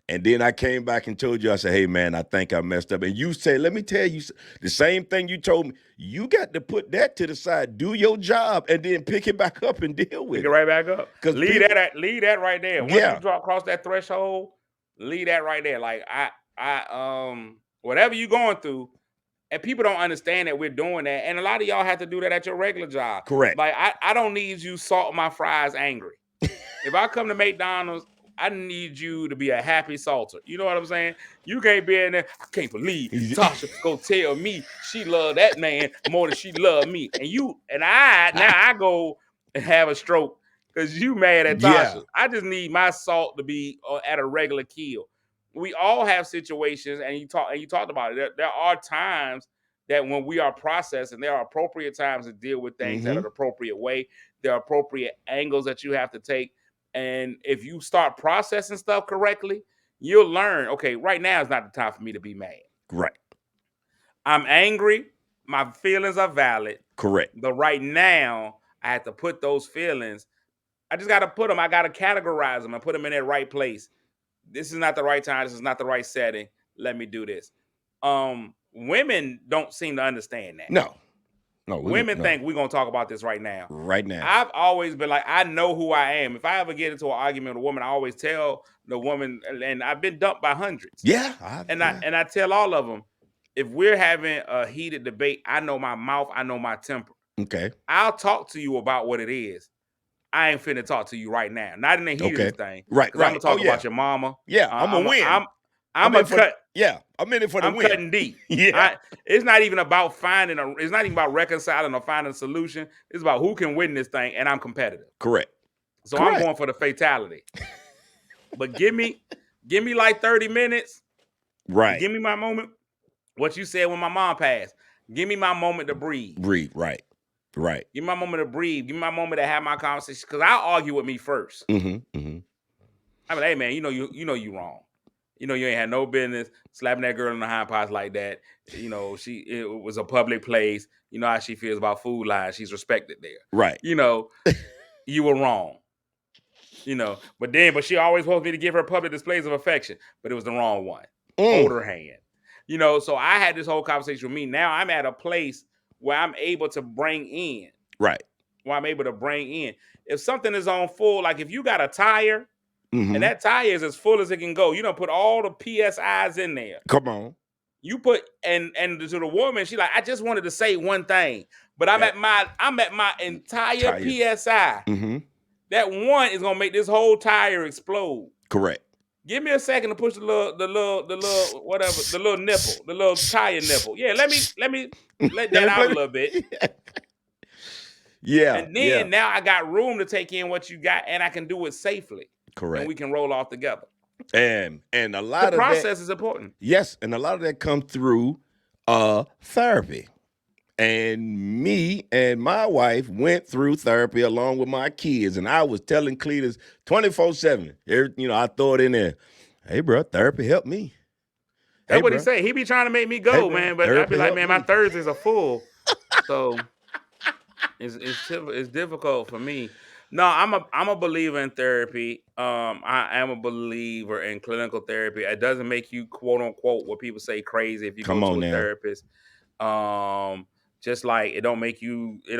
And then I came back and told you, I said, hey, man, I think I messed up. And you said, let me tell you the same thing you told me. You got to put that to the side, do your job, and then pick it back up and deal with it. Pick it right back up. Leave that right there. Once you cross that threshold, leave that right there. Like, I whatever you're going through, and people don't understand that we're doing that. And a lot of y'all have to do that at your regular job. Correct. Like, I don't need you salt my fries angry. If I come to McDonald's, I need you to be a happy salter. You know what I'm saying? You can't be in there. I can't believe Tasha go tell me she loved that man more than she loved me. And I go and have a stroke because you mad at Tasha. Yeah. I just need my salt to be at a regular kill. We all have situations, and you talked about it. There are times that when we are processing, there are appropriate times to deal with things at an appropriate way. There are appropriate angles that you have to take. And if you start processing stuff correctly, you'll learn, okay, right now is not the time for me to be mad. Right. I'm angry. My feelings are valid. Correct. But right now, I have to put those feelings. I just got to put them. I got to categorize them and put them in their right place. This is not the right time. This is not the right setting. Let me do this. Women don't seem to understand that. No. Women think we're going to talk about this right now. Right now. I've always been like, I know who I am. If I ever get into an argument with a woman, I always tell the woman, and I've been dumped by hundreds. Yeah. I tell all of them, if we're having a heated debate, I know my mouth, I know my temper. Okay. I'll talk to you about what it is. I ain't finna talk to you right now. Not in the heat of this thing. Right. I'm going to talk about your mama. Yeah, I'm going to win. I'm in it for the win. Cutting deep. Yeah. It's not even about it's not even about reconciling or finding a solution. It's about who can win this thing, and I'm competitive. Correct. So I'm going for the fatality. But give me like 30 minutes. Right. Give me my moment. What you said when my mom passed. Give me my moment to breathe. Right. Give me my moment to breathe. Give me my moment to have my conversation. Because I'll argue with me first. I mean, hey man, you know you wrong. You know you ain't had no business slapping that girl in the hind parts like that. You know, it was a public place. You know how she feels about food lines. She's respected there. Right. You know, you were wrong. You know, but she always wants me to give her public displays of affection, but it was the wrong one. Hold her hand. You know, so I had this whole conversation with me. Now I'm at a place where I'm able to bring in. Right. Where I'm able to bring in. If something is on full, like if you got a tire, and that tire is as full as it can go, you don't put all the PSIs in there. Come on. You put and to the woman, she like, I just wanted to say one thing, but I'm at my entire PSI. That one is gonna make this whole tire explode. Correct. Give me a second to push the little whatever, the little nipple, the little tire nipple. Yeah, let me let that out a little bit. Yeah. And then now I got room to take in what you got, and I can do it safely. Correct. And we can roll off together. And a lot of the process is important. Yes, and a lot of that comes through therapy. And me and my wife went through therapy along with my kids, and I was telling Cletus 24/7. You know, I throw it in there. Hey, bro, therapy helped me. That's what he say. He be trying to make me go, man. But I be like, man, my Thursdays are full, so it's difficult for me. No, I'm a believer in therapy. I am a believer in clinical therapy. It doesn't make you quote unquote what people say crazy if you go to a therapist. Just like it don't make you a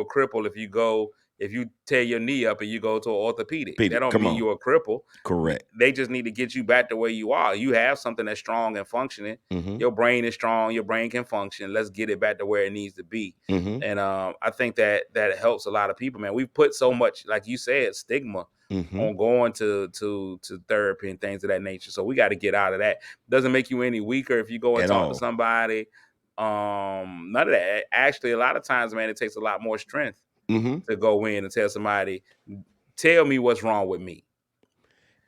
cripple if you tear your knee up and you go to an orthopedic. That don't mean you're a cripple. Correct. They just need to get you back to where you are. You have something that's strong and functioning. Your brain is strong. Your brain can function. Let's get it back to where it needs to be. And I think that helps a lot of people, man. We've put so much, like you said, stigma on going to therapy and things of that nature. So we got to get out of that. Doesn't make you any weaker if you go and talk to somebody. None of that. Actually, a lot of times, man, it takes a lot more strength to go in and tell somebody, tell me what's wrong with me.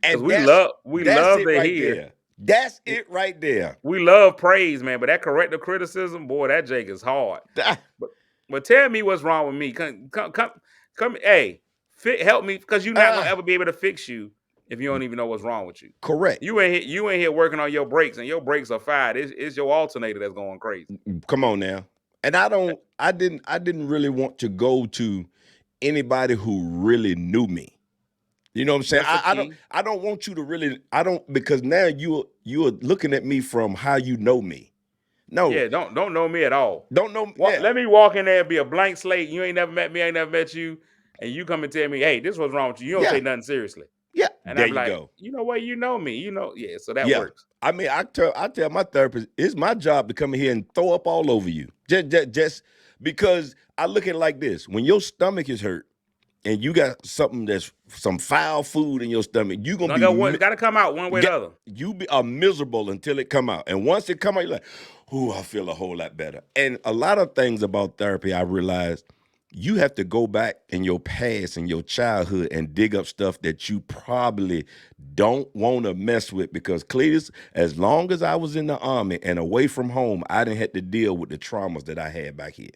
And we love to hear. That's it right there. We love praise, man, but that corrective criticism, boy, that Jake is hard. But tell me what's wrong with me. Come, hey, help me, because you're not gonna ever be able to fix you if you don't even know what's wrong with you. Correct. You ain't here working on your brakes, and your brakes are fired. It's your alternator that's going crazy. Come on now. And I didn't really want to go to anybody who really knew me. You know what I'm saying? I don't want you to really, because now you are looking at me from how you know me. No. Yeah, don't know me at all. Don't know me. Let me walk in there and be a blank slate. You ain't never met me, I ain't never met you, and you come and tell me, hey, this was wrong with you. You don't take nothing seriously. Yeah, and there I'm like, go. You know what? You know me. You know, so that works. I mean, I tell my therapist, it's my job to come in here and throw up all over you. Just because I look at it like this. When your stomach is hurt and you got some foul food in your stomach, you're going to be... It's got to come out one way or the other. You are miserable until it come out. And once it come out, you're like, ooh, I feel a whole lot better. And a lot of things about therapy, I realized, you have to go back in your past and your childhood and dig up stuff that you probably don't want to mess with, because Cletus, as long as I was in the Army and away from home, I didn't have to deal with the traumas that I had back here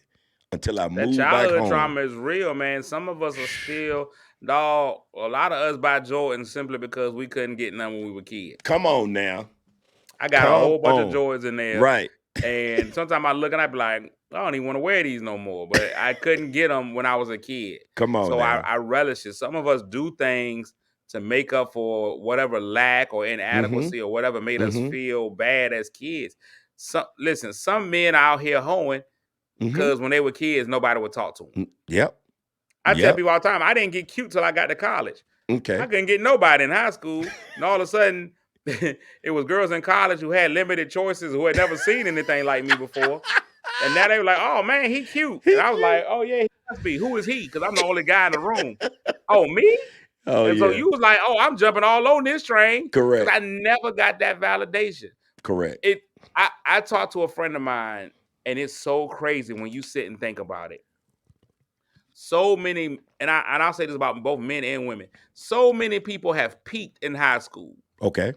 until I moved back home. That childhood trauma is real, man. Some of us are still, a lot of us buy Jordans simply because we couldn't get none when we were kids. Come on now. I got a whole bunch of Jordans in there. Right. And sometimes I look and I be like, I don't even want to wear these no more. But I couldn't get them when I was a kid. Come on. So I relish it. Some of us do things to make up for whatever lack or inadequacy or whatever made us feel bad as kids. Listen, some men out here hoeing because when they were kids, nobody would talk to them. Yep. I tell people all the time, I didn't get cute till I got to college. Okay. I couldn't get nobody in high school. And all of a sudden, it was girls in college who had limited choices, who had never seen anything like me before. And now they were like, oh, man, he cute. And I was like, oh, yeah, he must be. Who is he? Because I'm the only guy in the room. Oh, me? Oh, and so you was like, oh, I'm jumping all on this train. Correct. Because I never got that validation. Correct. I talked to a friend of mine, and it's so crazy when you sit and think about it. So many, and I'll say this about both men and women. So many people have peaked in high school. Okay.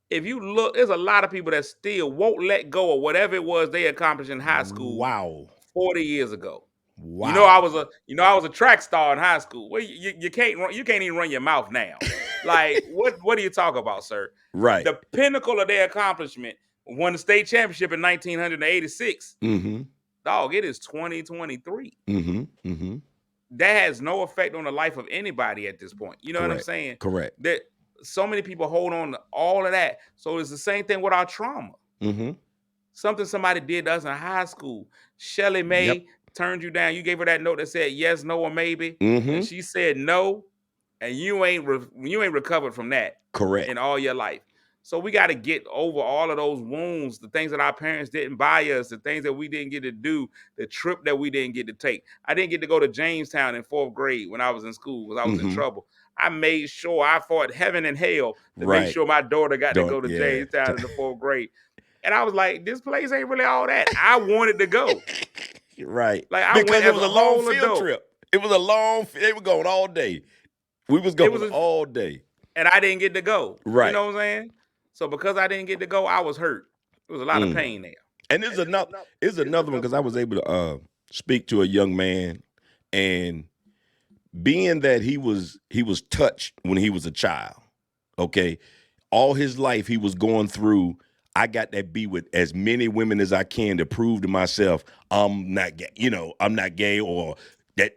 If you look, there's a lot of people that still won't let go of whatever it was they accomplished in high school. Wow. 40 years ago. Wow. I was a track star in high school. Well, you can't even run your mouth now. Like what do you talk about, sir? Right. The pinnacle of their accomplishment won the state championship in 1986. Mm-hmm. Dog, it is 2023. Mm-hmm. Mm-hmm. That has no effect on the life of anybody at this point. You know what I'm saying? Correct. That so many people hold on to all of that. So it's the same thing with our trauma. Mm-hmm. Something somebody did to us in high school. Shelly Mae turned you down. You gave her that note that said yes, no, or maybe, and she said no, and you ain't recovered from that. Correct. In all your life. So we got to get over all of those wounds, the things that our parents didn't buy us, the things that we didn't get to do, the trip that we didn't get to take. I didn't get to go to Jamestown in 4th grade when I was in school because I was in trouble. I made sure I fought heaven and hell to make sure my daughter got to go to Jamestown in the 4th grade. And I was like, this place ain't really all that. I wanted to go. Right. Like because it was a long field trip. It was a long, they were going all day. We was going all day. And I didn't get to go. Right. You know what I'm saying? So because I didn't get to go, I was hurt. There was a lot of pain there. And there's another one because I was able to speak to a young man, and being that he was touched when he was a child. Okay. All his life he was going through. I got to be with as many women as I can to prove to myself I'm not gay, I'm not gay, or that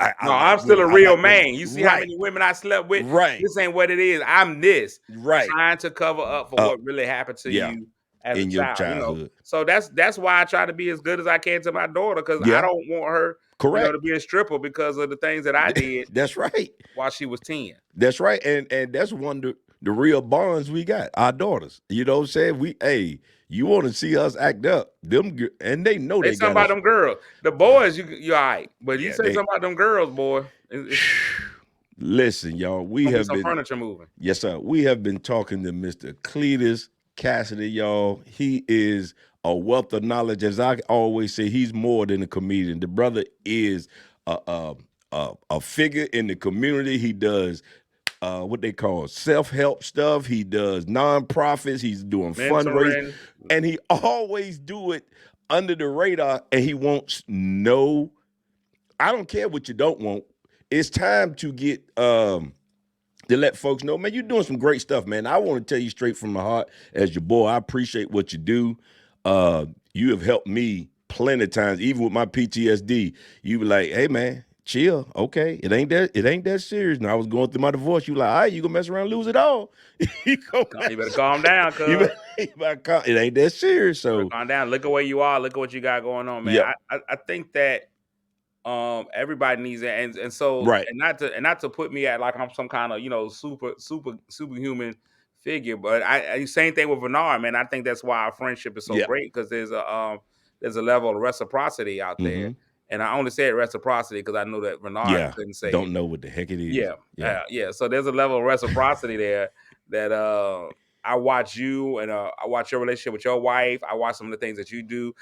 I'm still a real man. You see how many women I slept with? Right. This ain't what it is. I'm this. Right. Trying to cover up for what really happened to you as in a your child. childhood. So that's why I try to be as good as I can to my daughter, because I don't want her to be a stripper because of the things that I did. That's right. While she was 10. That's right. And that's one of the real bonds we got, our daughters. You know what I'm saying? You want to see us act up, and they know they got something about them girls. The boys, you all right. But you say something about them girls, boy. Listen, y'all, we have been furniture moving. Yes, sir. We have been talking to Mr. Cletus Kassady, y'all. He is a wealth of knowledge. As I always say, he's more than a comedian. The brother is a figure in the community. He does what they call self-help stuff. He does nonprofits. He's doing fundraising, and he always do it under the radar. And he wants I don't care what you don't want. It's time to get to let folks know, man, you're doing some great stuff, man. I want to tell you straight from my heart, as your boy, I appreciate what you do. You have helped me plenty of times, even with my PTSD. You be like, hey, man, chill. Okay, it ain't that serious. And I was going through my divorce. You like, all right, you gonna mess around and lose it all. You better calm down, cuz. It ain't that serious. So calm down. Look at where you are. Look at what you got going on, man. Yep. I think that everybody needs it, and so and not to put me at like I'm some kind of superhuman figure, but I same thing with Bernard, man. I think that's why our friendship is so great, because there's a level of reciprocity out there. And I only said reciprocity because I know that Bernard couldn't say. Don't know what the heck it is. Yeah. So there's a level of reciprocity there that I watch you, and I watch your relationship with your wife. I watch some of the things that you do.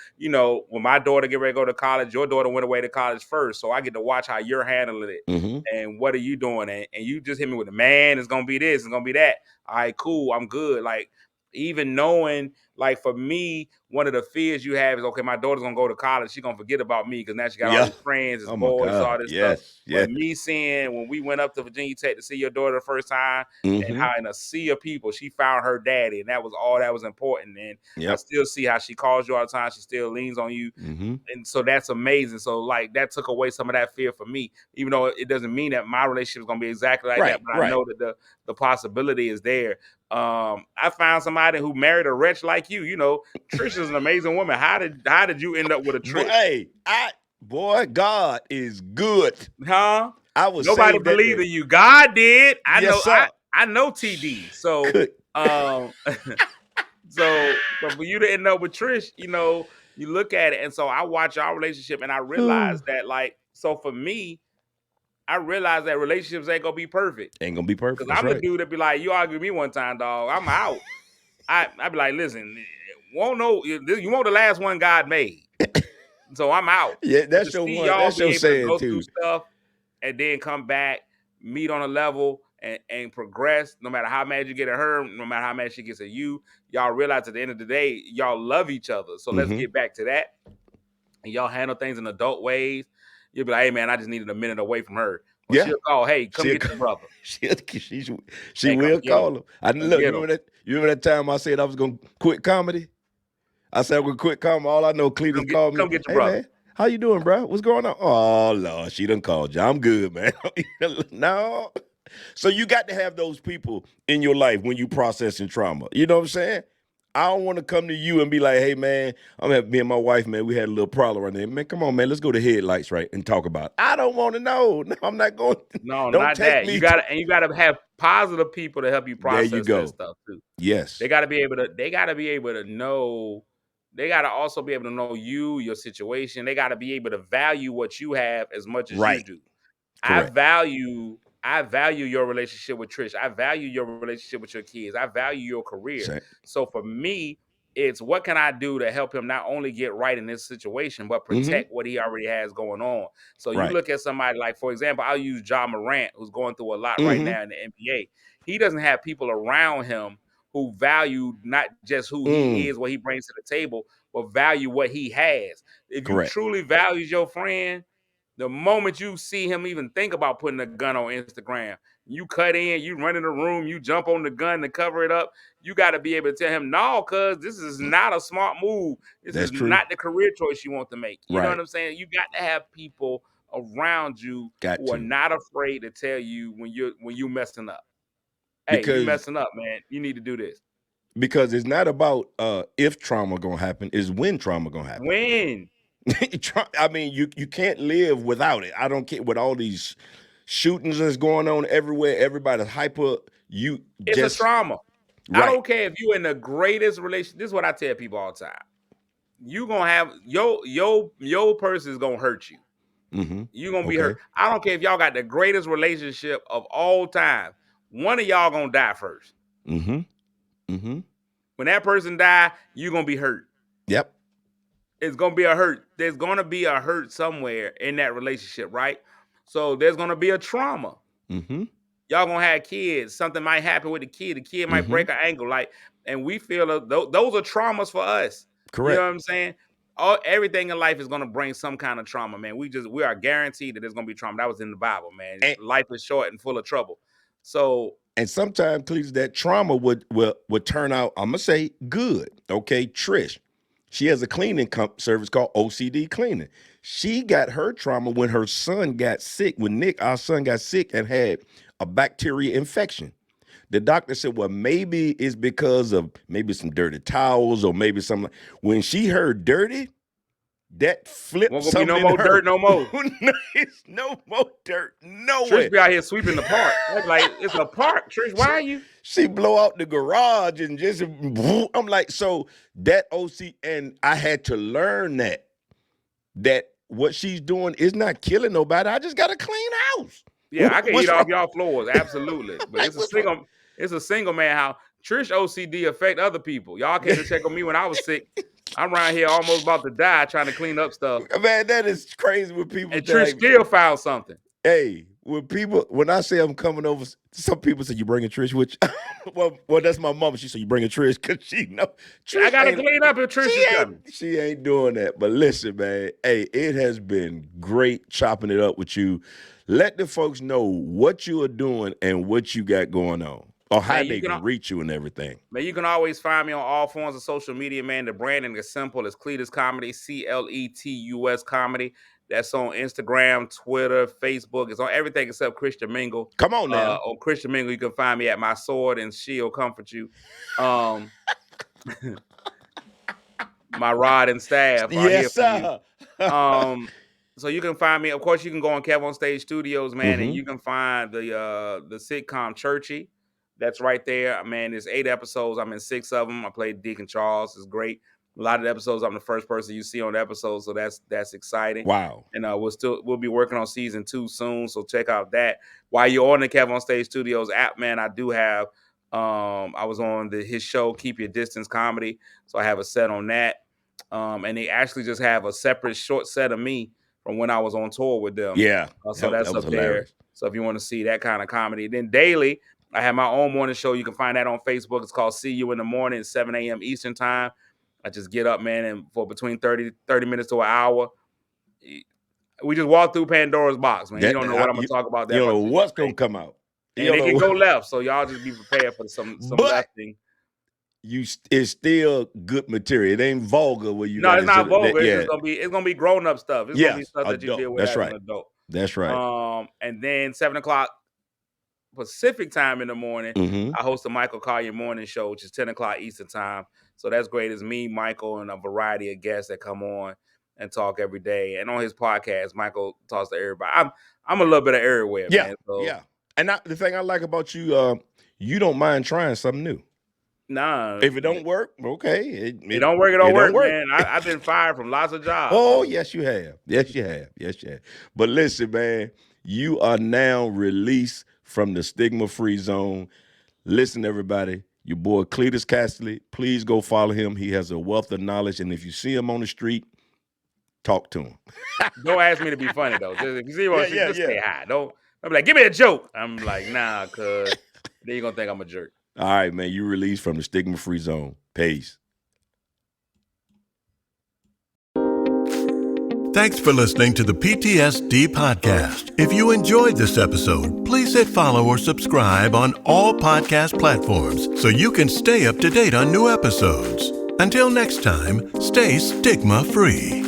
When my daughter get ready to go to college, your daughter went away to college first, so I get to watch how you're handling it. And what are you doing? And you just hit me with, man, it's gonna be this, it's gonna be that. All right, cool, I'm good. Like, even knowing, like, for me, one of the fears you have is, okay, my daughter's gonna go to college, she's gonna forget about me because now she got all these friends, his boys, all this stuff. But me seeing when we went up to Virginia Tech to see your daughter the first time, and how in a sea of people she found her daddy, and that was all that was important. And I still see how she calls you all the time, she still leans on you, and so that's amazing. So like, that took away some of that fear for me, even though it doesn't mean that my relationship is gonna be exactly like that, but I know that the possibility is there. I found somebody who married a wretch like you. Trish is an amazing woman. How did you end up with a Trish? Hey, God is good. Huh? Nobody believed in you. God did. I know TD. So so for you to end up with Trish, you look at it, and so I watch our relationship, and I realize that, like, so for me, I realized that relationships ain't gonna be perfect. Ain't gonna be perfect. Because I'm the dude that be like, you argue with me one time, dog, I'm out. I be like, listen, won't know you want the last one God made. So I'm out. Yeah, But that's to your see one. y'all That's be your able to saying go through too. stuff and then come back, meet on a level and progress, no matter how mad you get at her, no matter how mad she gets at you, y'all realize at the end of the day, y'all love each other. So let's get back to that. And y'all handle things in adult ways. You'll be like, hey man, I just needed a minute away from her. Or she'll call, hey, come get your brother. She Hey, will call him. I look, you remember that time I said I was gonna quit comedy? I said I'm gonna quit comedy. All I know, Cletus called me. Come get your Hey brother. man, how you doing, bro? What's going on? Oh Lord, she done called you. I'm good, man. No. So you got to have those people in your life when you processing trauma. You know what I'm saying? I don't want to come to you and be like, hey man, me and my wife, man, we had a little problem right there. Man, come on, man, let's go to headlights, right, and talk about it. I don't want to know. No, I'm not going. No, Don't not take that. me. You gotta have positive people to help you There you process go. that stuff too. Yes. They gotta be able to know. They gotta also be able to know you, your situation. They gotta be able to value what you have as much as you do. Correct. I value your relationship with Trish. I value your relationship with your kids. I value your career. Same. So for me, it's what can I do to help him not only get right in this situation, but protect what he already has going on. So you look at somebody like, for example, I'll use Ja Morant, who's going through a lot right now in the NBA. He doesn't have people around him who value not just who he is, what he brings to the table, but value what he has. If you truly value your friend, the moment you see him even think about putting a gun on Instagram, you cut in, you run in the room, you jump on the gun to cover it up. You got to be able to tell him, no, cuz this is not a smart move. This is not the career choice you want to make. You know what I'm saying? You got to have people around you who are not afraid to tell you when you're messing up. Hey, you messing up, man. You need to do this. Because it's not about if trauma gonna happen, it's when trauma gonna happen. When. I mean, you can't live without it. I don't care with all these shootings that's going on everywhere. Everybody's hyper. It's a trauma. Right. I don't care if you're in the greatest relationship. This is what I tell people all the time. You gonna have your person is gonna hurt you. You're gonna be hurt. I don't care if y'all got the greatest relationship of all time. One of y'all gonna die first. When that person die, you're gonna be hurt. Yep. It's gonna be a hurt. There's gonna be a hurt somewhere in that relationship, right? So there's gonna be a trauma. Y'all gonna have kids. Something might happen with the kid. The kid might break an ankle. And we feel those are traumas for us. Correct. You know what I'm saying? Everything in life is gonna bring some kind of trauma, man. We are guaranteed that there's gonna be trauma. That was in the Bible, man. Life is short and full of trouble. So. And sometimes, please, that trauma would turn out, I'm gonna say, good. Okay, Trish. She has a cleaning service called OCD Cleaning. She got her trauma when her son got sick. When Nick, our son, got sick and had a bacteria infection. The doctor said, well, maybe it's because of maybe some dirty towels or maybe something. When she heard dirty, that flipped won't something be no more dirt no more. It's no more dirt nowhere. Trish be out here sweeping the park. Like, it's a park, Trish. Why are you? She blow out the garage and just, I'm like, so that OC, and I had to learn that what she's doing is not killing nobody. I just got a clean house. Yeah, I can eat off y'all floors, absolutely. But it's a single man house. Trish OCD affect other people. Y'all came to check on me when I was sick. I'm around here almost about to die trying to clean up stuff. Man, that is crazy when people. And Trish still found something. Hey, when I say I'm coming over, some people say, you bringing Trish with you? well, that's my mama. She said, you bringing Trish? Because she know. I got to clean up if Trish is coming. She ain't doing that. But listen, man, hey, it has been great chopping it up with you. Let the folks know what you are doing and what you got going on. Or how they can reach you and everything. Man, you can always find me on all forms of social media, man. The branding is simple. It's Cletus Comedy, CLETUS Comedy. That's on Instagram, Twitter, Facebook. It's on everything except Christian Mingle. Come on now. On Christian Mingle, you can find me at My Sword and Shield Comfort You. My rod and staff. Yes, sir. So you can find me. Of course, you can go on Kev on Stage Studios, man, and you can find the sitcom Churchy. That's right there, man. There's 8 episodes. I'm in 6 of them. I played Deacon Charles. It's great. A lot of the episodes, I'm the first person you see on the episode, so that's exciting. Wow. And we'll be working on season 2 soon, so check out that. While you're on the Kev on Stage Studios app, man, I do have I was on his show Keep Your Distance Comedy, so I have a set on that. And they actually just have a separate short set of me from when I was on tour with them. Yeah. So that's that up hilarious. there. So if you want to see that kind of comedy, then daily, I have my own morning show. You can find that on Facebook. It's called See You in the Morning, 7 a.m. Eastern Time. I just get up, man, and for between 30 minutes to an hour, we just walk through Pandora's box, man. You don't know what I'm going to talk about. You don't know what's going to come out. And it can go left, so y'all just be prepared for some lefting. It's still good material. It ain't vulgar where you. No, it's not vulgar. It's gonna be grown up stuff. It's gonna be stuff that you deal with as an adult. That's right. And then 7 o'clock Pacific time in the morning, I host the Michael Collier Morning Show, which is 10 o'clock Eastern Time. So that's great. It's me, Michael, and a variety of guests that come on and talk every day. And on his podcast, Michael talks to everybody. I'm a little bit of everywhere, man. So, yeah. And the thing I like about you, you don't mind trying something new. Nah. If it don't work, okay. It don't work, it don't work, man. I've been fired from lots of jobs. Oh, yes, you have. Yes, you have. Yes, you have. But listen, man, you are now released from the stigma-free zone. Listen, everybody, your boy Cletus Kassady, please go follow him. He has a wealth of knowledge, and if you see him on the street, talk to him. Don't ask me to be funny, though. Just, if you see him on the street, just say hi. Don't be like, give me a joke. I'm like, nah, because then you're going to think I'm a jerk. All right, man, you released from the stigma-free zone. Peace. Thanks for listening to the PTSD podcast. If you enjoyed this episode, please hit follow or subscribe on all podcast platforms so you can stay up to date on new episodes. Until next time, stay stigma-free.